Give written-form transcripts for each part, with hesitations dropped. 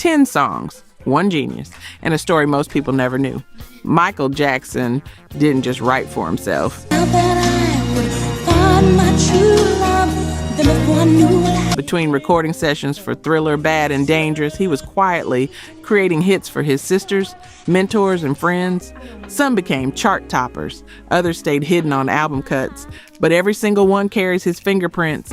10 songs, one genius, and a story most people never knew. Michael Jackson didn't just write for himself. Between recording sessions for Thriller, Bad and Dangerous, he was quietly creating hits for his sisters, mentors, and friends. Some became chart toppers, others stayed hidden on album cuts, but every single one carries his fingerprints.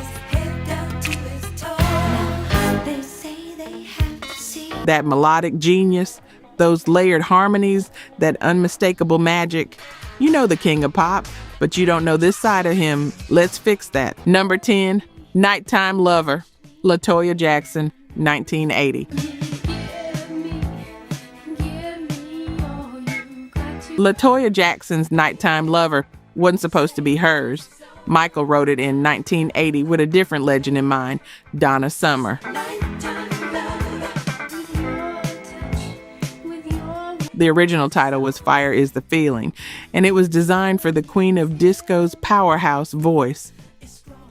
That melodic genius, those layered harmonies, that unmistakable magic. You know the king of pop, but you don't know this side of him. Let's fix that. Number 10, Nighttime Lover, LaToya Jackson, 1980. LaToya Jackson's Nighttime Lover wasn't supposed to be hers. Michael wrote it in 1980 with a different legend in mind, Donna Summer. The original title was Fire is the Feeling, and it was designed for the queen of disco's powerhouse voice.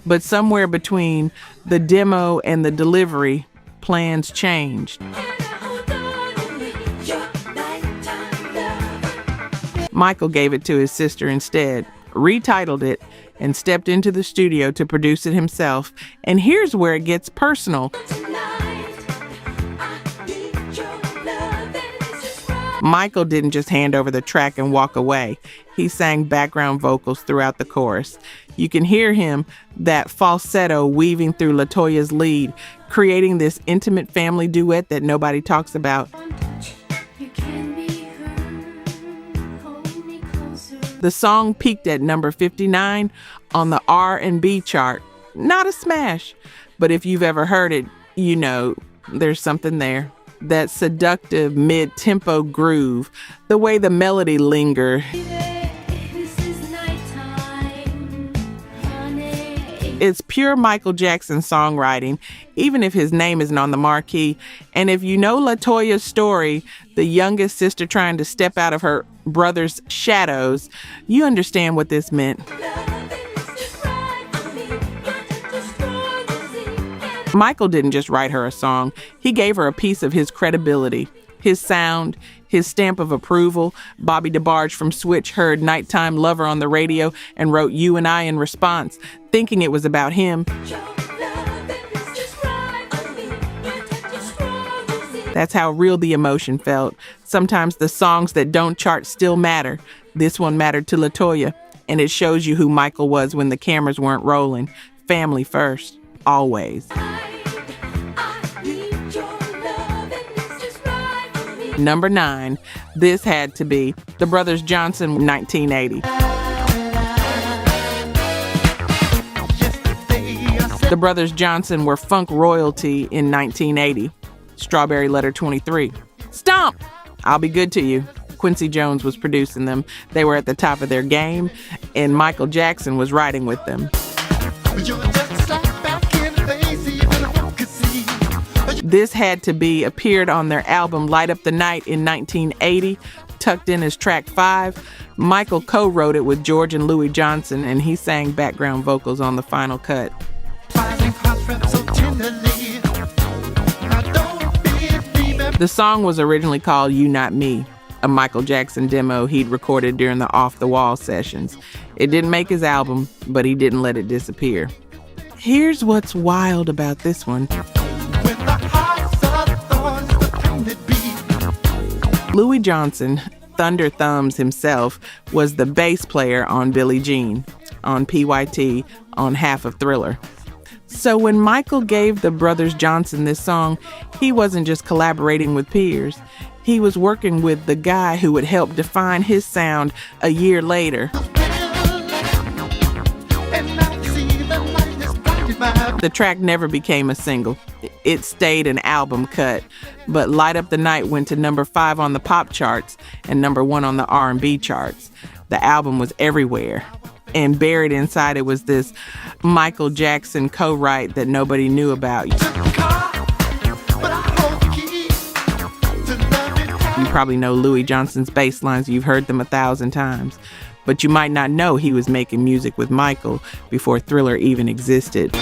But somewhere between the demo and the delivery, plans changed. Michael gave it to his sister instead, retitled it, and stepped into the studio to produce it himself. And here's where it gets personal. Michael didn't just hand over the track and walk away. He sang background vocals throughout the chorus. You can hear him, that falsetto weaving through LaToya's lead, creating this intimate family duet that nobody talks about. The song peaked at number 59 on the R&B chart. Not a smash, but if you've ever heard it, you know there's something there. That seductive mid-tempo groove, the way the melody lingered. It's pure Michael Jackson songwriting, even if his name isn't on the marquee. And if you know LaToya's story, the youngest sister trying to step out of her brother's shadows, you understand what this meant. Michael didn't just write her a song, he gave her a piece of his credibility, his sound, his stamp of approval. Bobby DeBarge from Switch heard Nighttime Lover on the radio and wrote You and I in response, thinking it was about him. That's how real the emotion felt. Sometimes the songs that don't chart still matter. This one mattered to LaToya, and it shows you who Michael was when the cameras weren't rolling. Family first, always. Number 9, this had to be the Brothers Johnson, 1980. The Brothers Johnson were funk royalty in 1980. Strawberry Letter 23. Stomp! I'll Be Good to You. Quincy Jones was producing them. They were at the top of their game, and Michael Jackson was riding with them. This Had to Be appeared on their album Light Up the Night in 1980, tucked in as track 5. Michael co-wrote it with George and Louis Johnson, and he sang background vocals on the final cut. The song was originally called You Not Me, a Michael Jackson demo he'd recorded during the Off the Wall sessions. It didn't make his album, but he didn't let it disappear. Here's what's wild about this one. Louis Johnson, Thunder Thumbs himself, was the bass player on Billie Jean, on PYT, on half of Thriller. So when Michael gave the Brothers Johnson this song, he wasn't just collaborating with peers. He was working with the guy who would help define his sound a year later. The track never became a single. It stayed an album cut, but Light Up the Night went to number 5 on the pop charts and number 1 on the R&B charts. The album was everywhere, and buried inside it was this Michael Jackson co-write that nobody knew about. You probably know Louis Johnson's bass lines. You've heard them 1,000 times. But you might not know he was making music with Michael before Thriller even existed.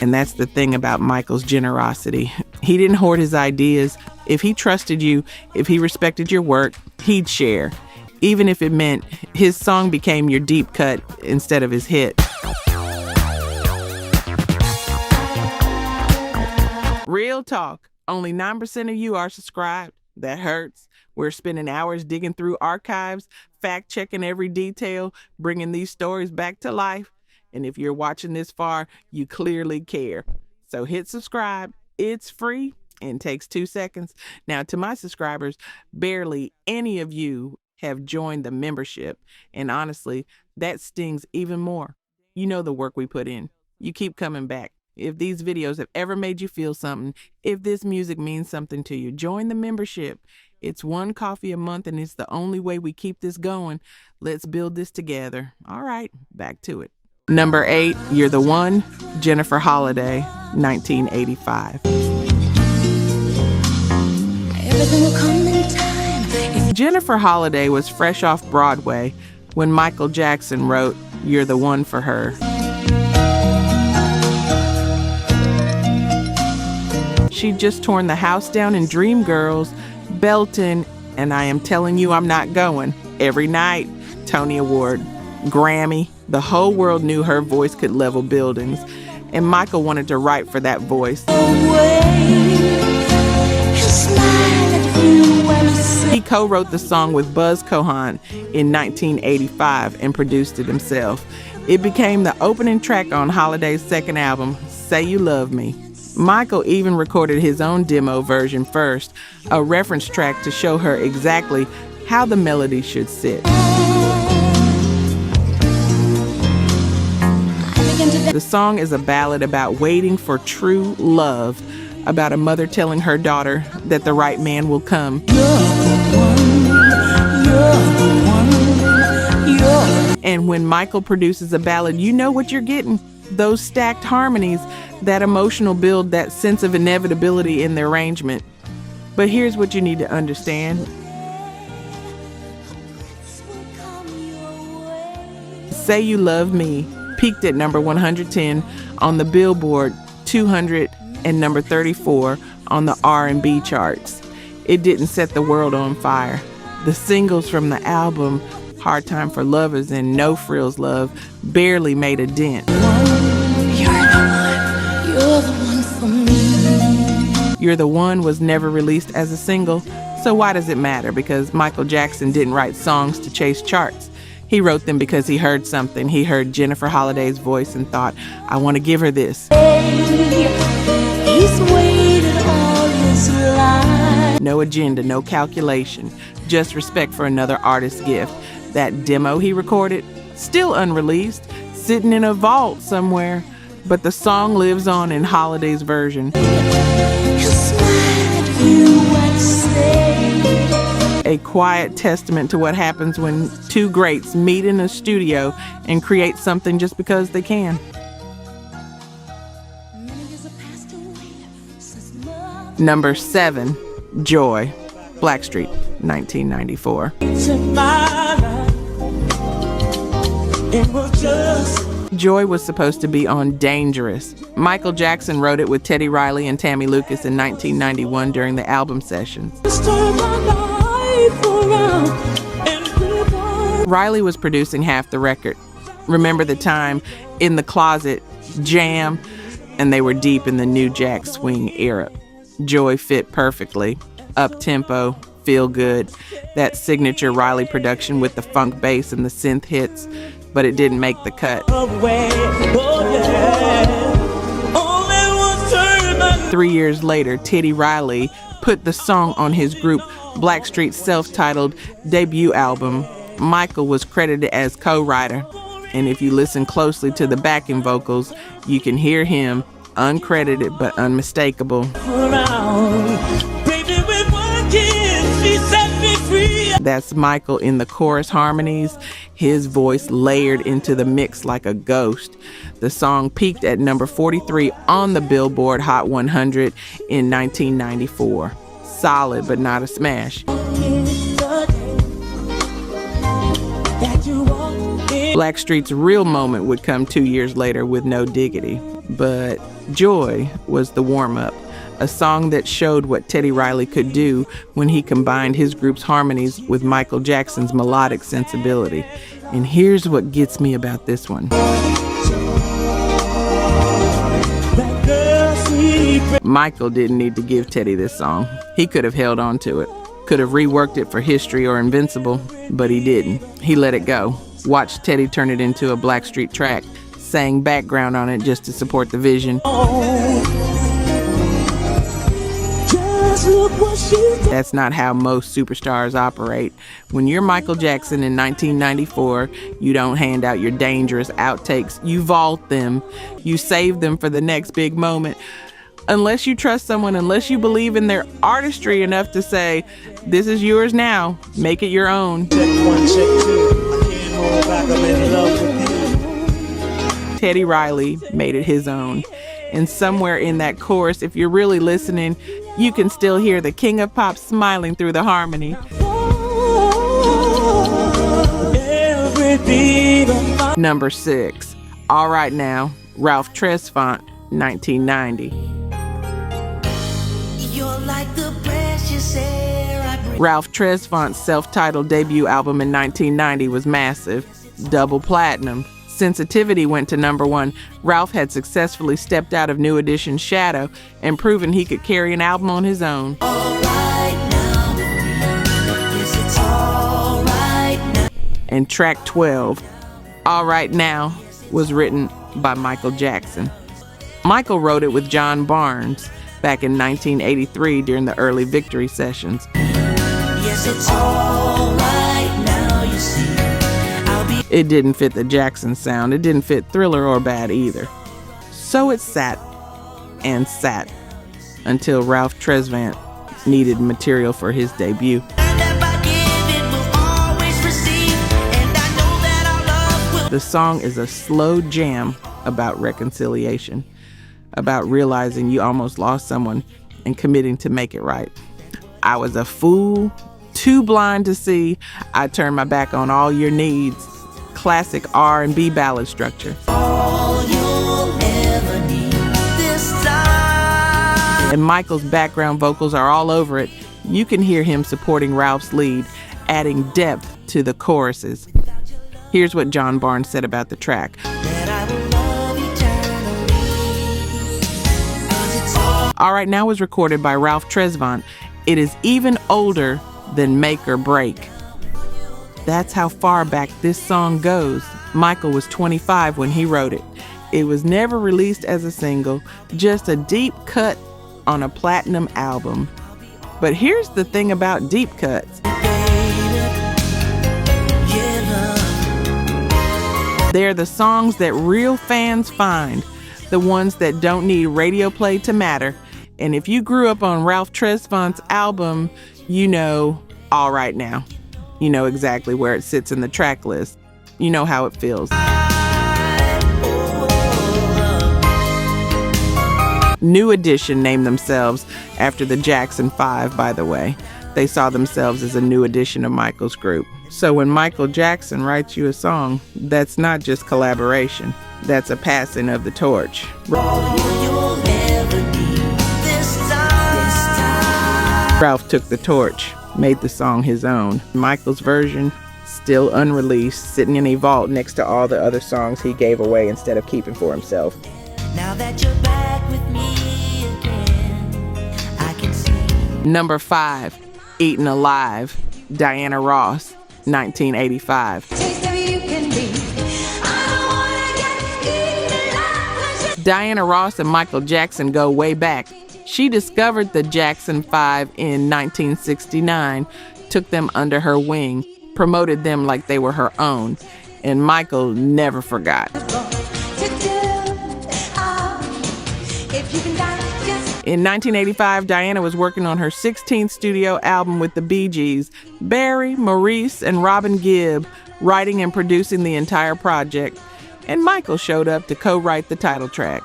And that's the thing about Michael's generosity. He didn't hoard his ideas. If he trusted you, if he respected your work, he'd share. Even if it meant his song became your deep cut instead of his hit. Real talk, only 9% of you are subscribed. That hurts. We're spending hours digging through archives, fact-checking every detail, bringing these stories back to life. And if you're watching this far, you clearly care. So hit subscribe. It's free and takes 2 seconds. Now, to my subscribers, barely any of you have joined the membership. And honestly, that stings even more. You know the work we put in. You keep coming back. If these videos have ever made you feel something, if this music means something to you, join the membership. It's $1 coffee a month, and it's the only way we keep this going. Let's build this together. All right, back to it. Number 8, You're the One, Jennifer Holliday, 1985. Everything will come in time. Jennifer Holliday was fresh off Broadway when Michael Jackson wrote You're the One for her. She'd just torn the house down in Dreamgirls, belting, and I am telling you I'm not going, every night. Tony Award, Grammy. The whole world knew her voice could level buildings, and Michael wanted to write for that voice. He co-wrote the song with Buzz Cohan in 1985 and produced it himself. It became the opening track on Holiday's second album, Say You Love Me. Michael even recorded his own demo version first, a reference track to show her exactly how the melody should sit. The song is a ballad about waiting for true love, about a mother telling her daughter that the right man will come. And when Michael produces a ballad, you know what you're getting. Those stacked harmonies, that emotional build, that sense of inevitability in the arrangement. But here's what you need to understand. Say You Love Me peaked at number 110 on the Billboard 200 and number 34 on the R&B charts. It didn't set the world on fire. The singles from the album Hard Time for Lovers and No Frills Love barely made a dent. You're the One was never released as a single, so why does it matter? Because Michael Jackson didn't write songs to chase charts. He wrote them because he heard something. He heard Jennifer Holliday's voice and thought, I want to give her this. He's waited all his life. No agenda, no calculation, just respect for another artist's gift. That demo he recorded, still unreleased, sitting in a vault somewhere. But the song lives on in Holliday's version. A quiet testament to what happens when two greats meet in a studio and create something just because they can. Number 7, Joy, Blackstreet, 1994. Joy was supposed to be on Dangerous. Michael Jackson wrote it with Teddy Riley and Tammy Lucas in 1991 during the album sessions. Riley was producing half the record. Remember the time, In the Closet, Jam, and they were deep in the New Jack Swing era. Joy fit perfectly. Up-tempo, feel good. That signature Riley production with the funk bass and the synth hits, but it didn't make the cut. 3 years later, Teddy Riley put the song on his group Blackstreet's self-titled debut album. Michael was credited as co-writer, and if you listen closely to the backing vocals, you can hear him, uncredited but unmistakable. That's Michael in the chorus harmonies, his voice layered into the mix like a ghost. The song peaked at number 43 on the Billboard Hot 100 in 1994. Solid, but not a smash. Blackstreet's real moment would come 2 years later with No Diggity. But Joy was the warm-up, a song that showed what Teddy Riley could do when he combined his group's harmonies with Michael Jackson's melodic sensibility. And here's what gets me about this one. Michael didn't need to give Teddy this song. He could have held on to it, could have reworked it for History or Invincible, but he didn't. He let it go. Watched Teddy turn it into a Blackstreet track, sang background on it just to support the vision. That's not how most superstars operate. When you're Michael Jackson in 1994, you don't hand out your dangerous outtakes. You vault them. You save them for the next big moment. Unless you trust someone, unless you believe in their artistry enough to say, this is yours now, make it your own. Check 1, check 2. I can't hold back, I'm in love with you. Teddy Riley made it his own. And somewhere in that chorus, if you're really listening, you can still hear the King of Pop smiling through the harmony. Number 6, All Right Now, Ralph Tresvant, 1990. Ralph Tresvant's self-titled debut album in 1990 was massive, double platinum. Sensitivity went to number 1. Ralph had successfully stepped out of New Edition's shadow and proven he could carry an album on his own. And track 12, All Right Now, was written by Michael Jackson. Michael wrote it with John Barnes back in 1983 during the early Victory sessions. Yes, it's all right now, you see. It didn't fit the Jackson sound. It didn't fit Thriller or Bad either. So it sat and sat until Ralph Tresvant needed material for his debut. The song is a slow jam about reconciliation, about realizing you almost lost someone and committing to make it right. I was a fool, too blind to see. I turned my back on all your needs. Classic R&B ballad structure. All you'll ever need this time. And Michael's background vocals are all over it. You can hear him supporting Ralph's lead, adding depth to the choruses. Here's what John Barnes said about the track. All Right Now was recorded by Ralph Tresvant. It is even older than Make or Break. That's how far back this song goes. Michael was 25 when he wrote it. It was never released as a single, just a deep cut on a platinum album. But here's the thing about deep cuts. They're the songs that real fans find, the ones that don't need radio play to matter. And if you grew up on Ralph Tresvant's album, you know All Right Now. You know exactly where it sits in the track list. You know how it feels. New Edition named themselves after the Jackson 5, by the way. They saw themselves as a new edition of Michael's group. So when Michael Jackson writes you a song, that's not just collaboration. That's a passing of the torch. Ralph took the torch, made the song his own. Michael's version, still unreleased, sitting in a vault next to all the other songs he gave away instead of keeping for himself. Now that you're back with me again, I can see. Number 5, Eaten Alive, Diana Ross, 1985. Diana Ross and Michael Jackson go way back. She discovered the Jackson 5 in 1969, took them under her wing, promoted them like they were her own, and Michael never forgot. In 1985, Diana was working on her 16th studio album with the Bee Gees, Barry, Maurice, and Robin Gibb, writing and producing the entire project, and Michael showed up to co-write the title track.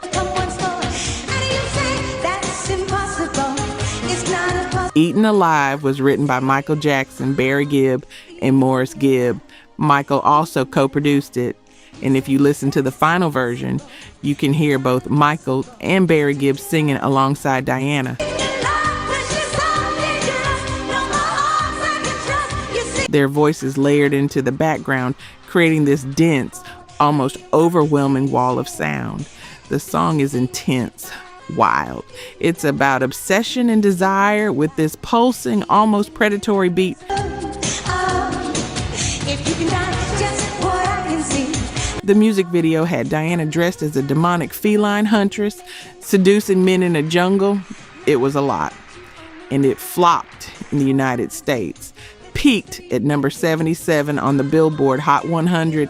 Eaten Alive was written by Michael Jackson, Barry Gibb, and Morris Gibb. Michael also co-produced it. And if you listen to the final version, you can hear both Michael and Barry Gibb singing alongside Diana. Their voices layered into the background, creating this dense, almost overwhelming wall of sound. The song is intense, wild. It's about obsession and desire with this pulsing, almost predatory beat. The music video had Diana dressed as a demonic feline huntress, seducing men in a jungle. It was a lot. And it flopped in the United States. Peaked at number 77 on the Billboard Hot 100.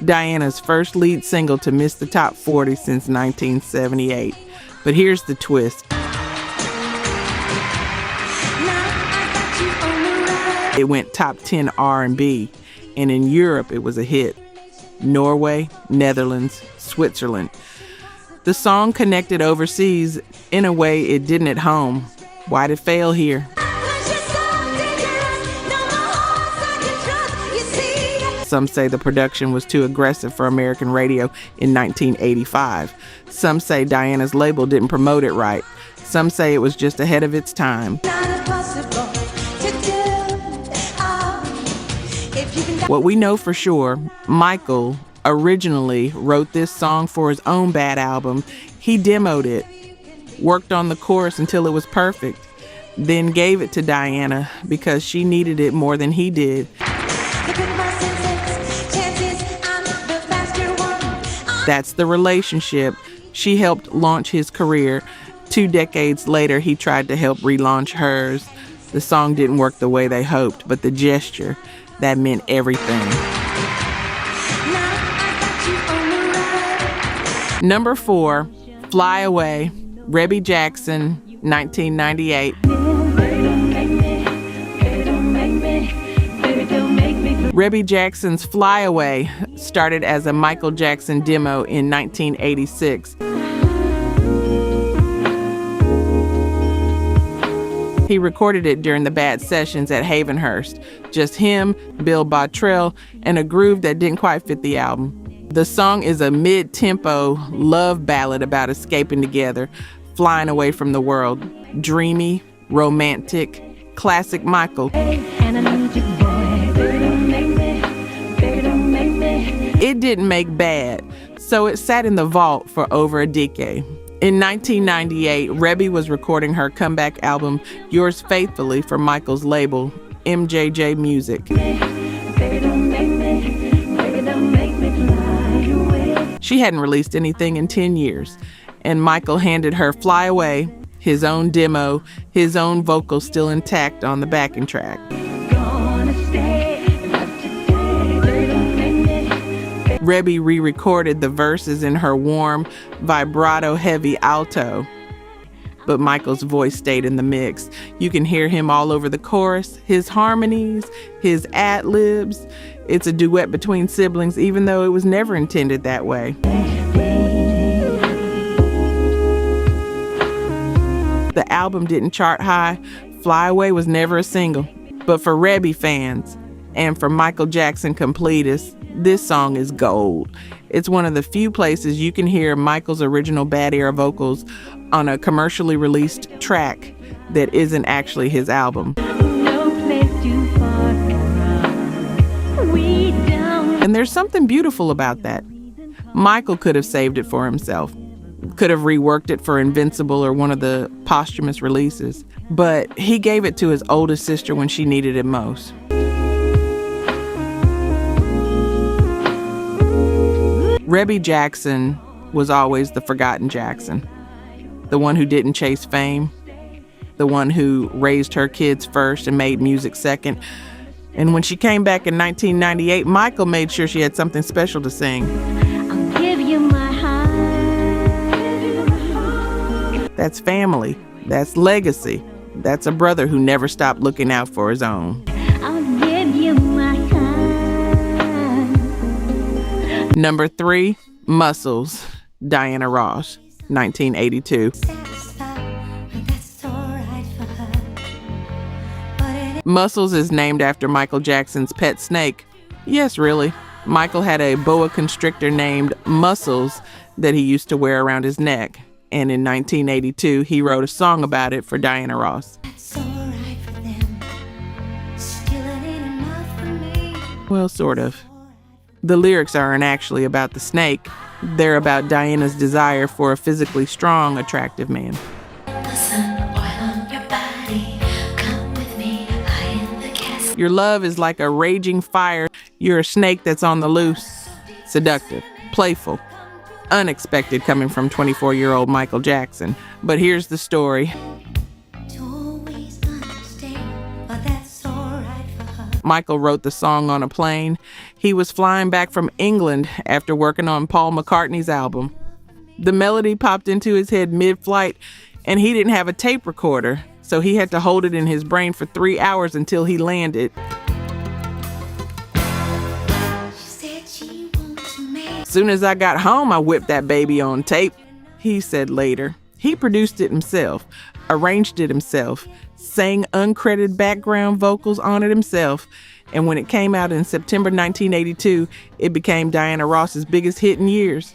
Diana's first lead single to miss the top 40 since 1978. But here's the twist. It went top 10 R&B, and in Europe it was a hit. Norway, Netherlands, Switzerland. The song connected overseas in a way it didn't at home. Why'd it fail here? Some say the production was too aggressive for American radio in 1985. Some say Diana's label didn't promote it right. Some say it was just ahead of its time. What we know for sure, Michael originally wrote this song for his own Bad album. He demoed it, worked on the chorus until it was perfect, then gave it to Diana because she needed it more than he did. That's the relationship. She helped launch his career. 2 decades later, he tried to help relaunch hers. The song didn't work the way they hoped, but the gesture, that meant everything. Number 4, Fly Away, Rebby Jackson, 1998. Rebby Jackson's Fly Away started as a Michael Jackson demo in 1986. He recorded it during the Bad Sessions at Havenhurst. Just him, Bill Bottrell, and a groove that didn't quite fit the album. The song is a mid-tempo love ballad about escaping together, flying away from the world. Dreamy, romantic, classic Michael. It didn't make bad, so it sat in the vault for over a decade. In 1998, Rebby was recording her comeback album, Yours Faithfully, for Michael's label, MJJ Music. She hadn't released anything in 10 years, and Michael handed her Fly Away, his own demo, his own vocals still intact on the backing track. Rebby re-recorded the verses in her warm, vibrato-heavy alto, but Michael's voice stayed in the mix. You can hear him all over the chorus, his harmonies, his ad-libs. It's a duet between siblings, even though it was never intended that way. The album didn't chart high. Fly Away was never a single. But for Rebby fans, and for Michael Jackson completists, this song is gold. It's one of the few places you can hear Michael's original Bad Era vocals on a commercially released track that isn't actually his album. And there's something beautiful about that. Michael could have saved it for himself, could have reworked it for Invincible or one of the posthumous releases, but he gave it to his oldest sister when she needed it most. Rebby Jackson was always the forgotten Jackson, the one who didn't chase fame, the one who raised her kids first and made music second. And when she came back in 1998, Michael made sure she had something special to sing. I'll give you my heart. That's family. That's legacy. That's a brother who never stopped looking out for his own. I'll give you my heart. Number 3, Muscles, Diana Ross, 1982. Muscles is named after Michael Jackson's pet snake. Yes, really. Michael had a boa constrictor named Muscles that he used to wear around his neck. And in 1982, he wrote a song about it for Diana Ross. That's all right for them. Still it ain't enough for me. Well, sort of. The lyrics aren't actually about the snake. They're about Diana's desire for a physically strong, attractive man. Your love is like a raging fire. You're a snake that's on the loose. Seductive, playful, unexpected coming from 24-year-old Michael Jackson. But here's the story. Michael wrote the song on a plane. He was flying back from England after working on Paul McCartney's album. The melody popped into his head mid-flight, and he didn't have a tape recorder, so he had to hold it in his brain for 3 hours until he landed. Soon as I got home, I whipped that baby on tape, he said later. He produced it himself, arranged it himself, sang uncredited background vocals on it himself, and when it came out in September 1982, it became Diana Ross's biggest hit in years.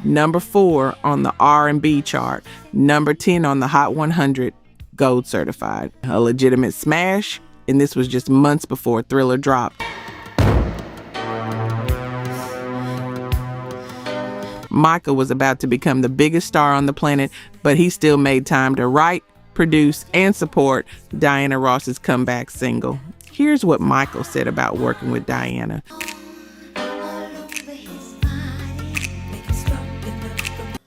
Number 4 on the R&B chart, number 10 on the Hot 100, gold certified. A legitimate smash, and this was just months before Thriller dropped. Michael was about to become the biggest star on the planet, but he still made time to write, produce, and support Diana Ross's comeback single. Here's what Michael said about working with Diana.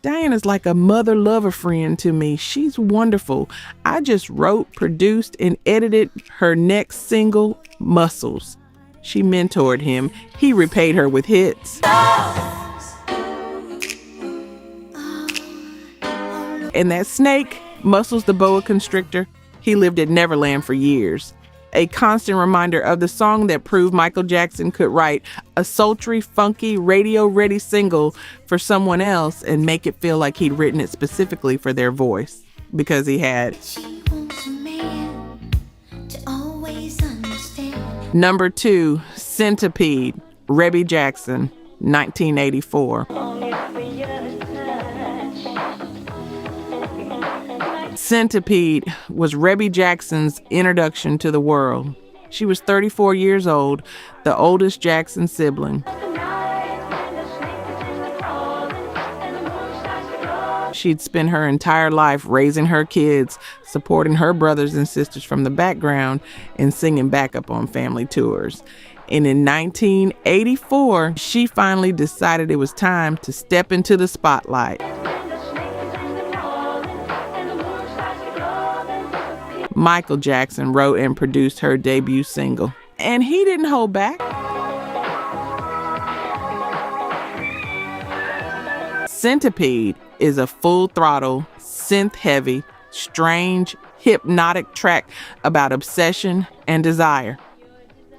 Diana's like a mother lover friend to me. She's wonderful. I just wrote, produced, and edited her next single, Muscles. She mentored him. He repaid her with hits. And that snake, Muscles the boa constrictor, he lived at Neverland for years. A constant reminder of the song that proved Michael Jackson could write a sultry, funky, radio-ready single for someone else and make it feel like he'd written it specifically for their voice, because he had. Number 2, Centipede, Rebby Jackson, 1984. Centipede was Rebby Jackson's introduction to the world. She was 34 years old, the oldest Jackson sibling. She'd spent her entire life raising her kids, supporting her brothers and sisters from the background, and singing backup on family tours. And in 1984, she finally decided it was time to step into the spotlight. Michael Jackson wrote and produced her debut single, and he didn't hold back. Centipede is a full-throttle, synth-heavy, strange, hypnotic track about obsession and desire.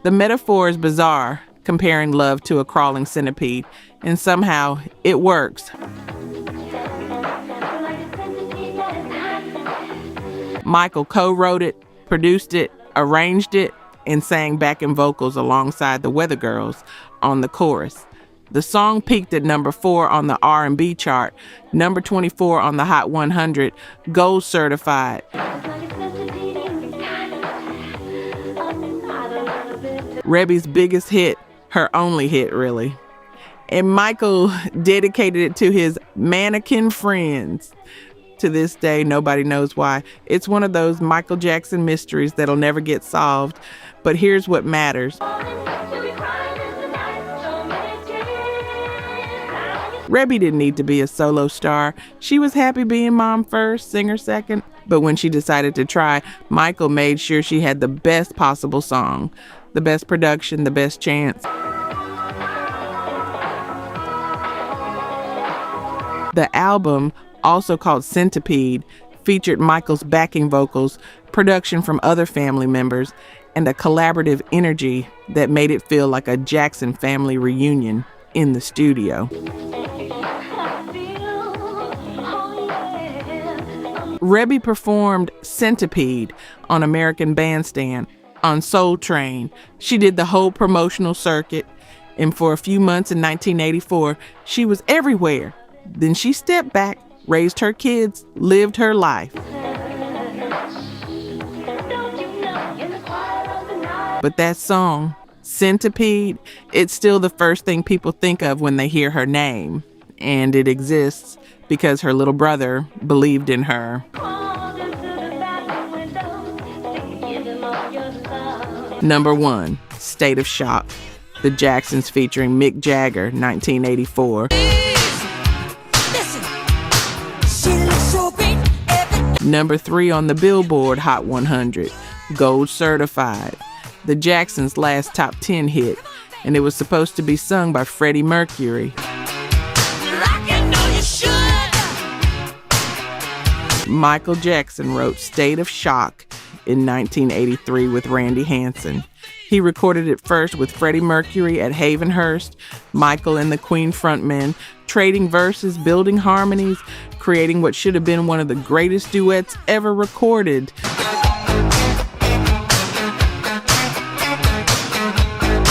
The metaphor is bizarre, comparing love to a crawling centipede, and somehow it works. Michael co-wrote it, produced it, arranged it, and sang backing vocals alongside the Weather Girls on the chorus. The song peaked at number 4 on the R&B chart, number 24 on the Hot 100, gold certified. Rebby's biggest hit, her only hit really. And Michael dedicated it to his mannequin friends. To this day, nobody knows why. It's one of those Michael Jackson mysteries that'll never get solved. But here's what matters. Rebby didn't need to be a solo star. She was happy being mom first, singer second. But when she decided to try, Michael made sure she had the best possible song, the best production, the best chance. The album, also called Centipede, featured Michael's backing vocals, production from other family members, and a collaborative energy that made it feel like a Jackson family reunion in the studio. Rebby performed Centipede on American Bandstand, on Soul Train. She did the whole promotional circuit, and for a few months in 1984, she was everywhere. Then she stepped back, raised her kids, lived her life. But that song, Centipede, it's still the first thing people think of when they hear her name. And it exists because her little brother believed in her. Number 1, State of Shock. The Jacksons featuring Mick Jagger, 1984. Number 3 on the Billboard Hot 100, Gold Certified. The Jacksons' last top 10 hit, and it was supposed to be sung by Freddie Mercury. Michael Jackson wrote State of Shock in 1983 with Randy Hansen. He recorded it first with Freddie Mercury at Havenhurst, Michael and the Queen frontmen, trading verses, building harmonies, creating what should have been one of the greatest duets ever recorded.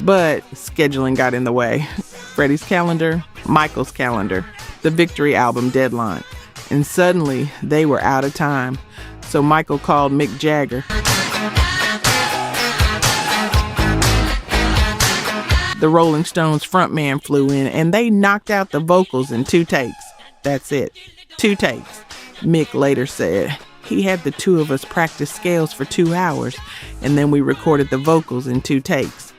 But scheduling got in the way. Freddie's calendar, Michael's calendar, the Victory album deadline. And suddenly, they were out of time. So Michael called Mick Jagger. The Rolling Stones frontman flew in, and they knocked out the vocals in 2 takes. That's it. 2 takes. Mick later said, he had the 2 of us practice scales for 2 hours, and then we recorded the vocals in 2 takes.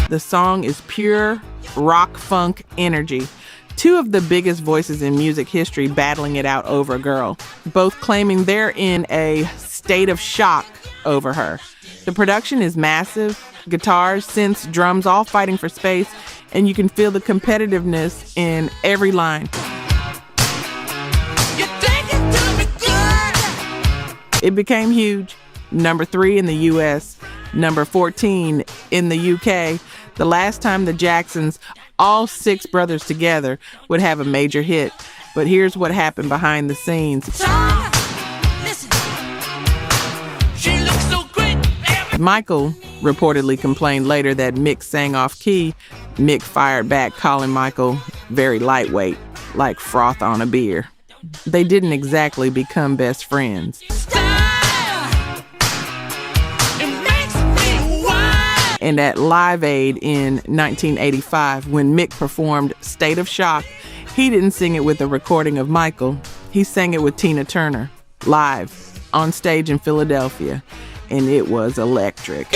The song is pure rock funk energy. 2 of the biggest voices in music history battling it out over a girl, both claiming they're in a state of shock over her. The production is massive. Guitars, synths, drums, all fighting for space, and you can feel the competitiveness in every line. It became huge. Number 3 in the US, number 14 in the UK. The last time the Jacksons, all 6 brothers together, would have a major hit. But here's what happened behind the scenes. Michael reportedly complained later that Mick sang off key. Mick fired back, calling Michael very lightweight, like froth on a beer. They didn't exactly become best friends. And at Live Aid in 1985, when Mick performed State of Shock, he didn't sing it with a recording of Michael. He sang it with Tina Turner, live, on stage in Philadelphia. And it was electric.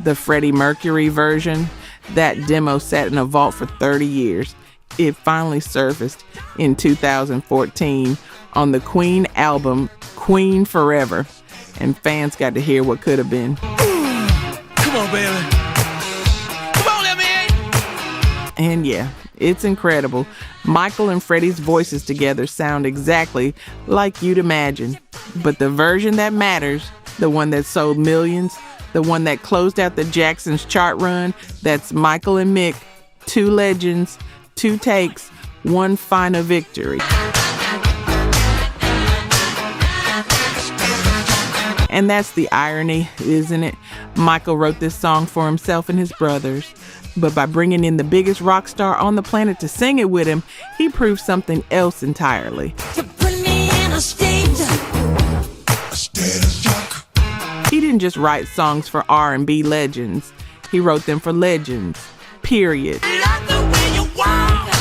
The Freddie Mercury version, that demo sat in a vault for 30 years. It finally surfaced in 2014 on the Queen album, Queen Forever, and fans got to hear what could have been. Come on, baby. Come on, let me in. And yeah, it's incredible. Michael and Freddie's voices together sound exactly like you'd imagine. But the version that matters, the one that sold millions, the one that closed out the Jacksons' chart run, that's Michael and Mick, 2 legends, 2 takes, 1 final victory. And that's the irony, isn't it? Michael wrote this song for himself and his brothers. But by bringing in the biggest rock star on the planet to sing it with him, he proved something else entirely. To put me in a state of shock. He didn't just write songs for R&B legends. He wrote them for legends, period. Love the way you walk.